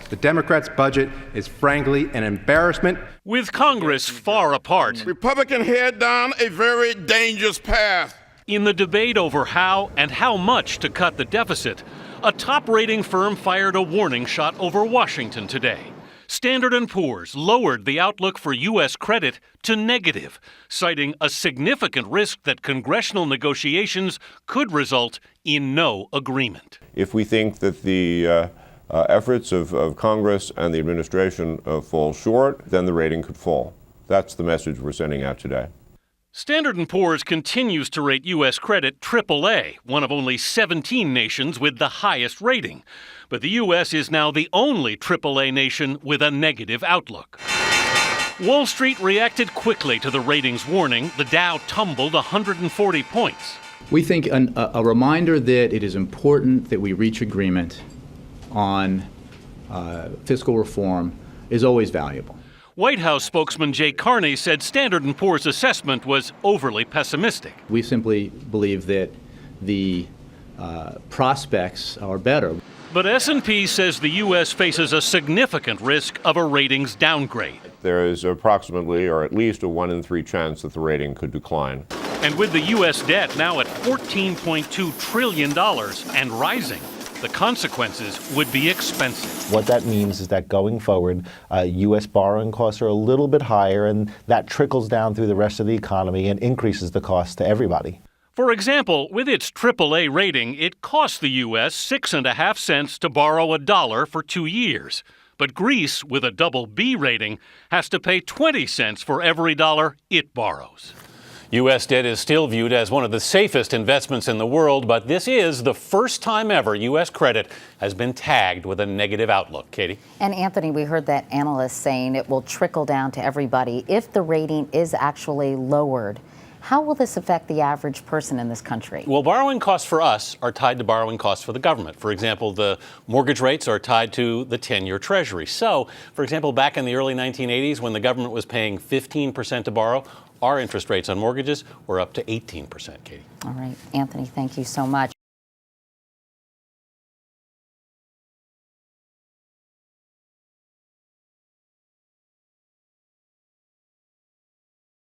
The Democrats' budget is frankly an embarrassment. With Congress far apart, Republicans head down a very dangerous path. In the debate over how and how much to cut the deficit, a top rating firm fired a warning shot over Washington today. Standard & Poor's lowered the outlook for U.S. credit to negative, citing a significant risk that congressional negotiations could result in no agreement. If we think that the efforts of Congress and the administration fall short, then the rating could fall. That's the message we're sending out today. Standard & Poor's continues to rate U.S. credit AAA, one of only 17 nations with the highest rating. But the U.S. is now the only AAA nation with a negative outlook. Wall Street reacted quickly to the ratings warning. The Dow tumbled 140 points. We think a reminder that it is important that we reach agreement on fiscal reform is always valuable. White House spokesman Jay Carney said Standard & Poor's assessment was overly pessimistic. We simply believe that the prospects are better. But S&P says the U.S. faces a significant risk of a ratings downgrade. There is approximately, or at least, a 1 in 3 chance that the rating could decline. And with the U.S. debt now at $14.2 trillion and rising, the consequences would be expensive. What that means is that going forward, U.S. borrowing costs are a little bit higher, and that trickles down through the rest of the economy and increases the cost to everybody. For example, with its AAA rating, it costs the U.S. 6.5 cents to borrow $1 for 2 years. But Greece, with a double B rating, has to pay 20 cents for every dollar it borrows. U.S. debt is still viewed as one of the safest investments in the world, but this is the first time ever U.S. credit has been tagged with a negative outlook. Katie? And Anthony, we heard that analysts saying it will trickle down to everybody if the rating is actually lowered. How will this affect the average person in this country? Well, borrowing costs for us are tied to borrowing costs for the government. For example, the mortgage rates are tied to the 10-year Treasury. So, for example, back in the early 1980s, when the government was paying 15% to borrow, our interest rates on mortgages were up to 18%, Katie. All right, Anthony, thank you so much.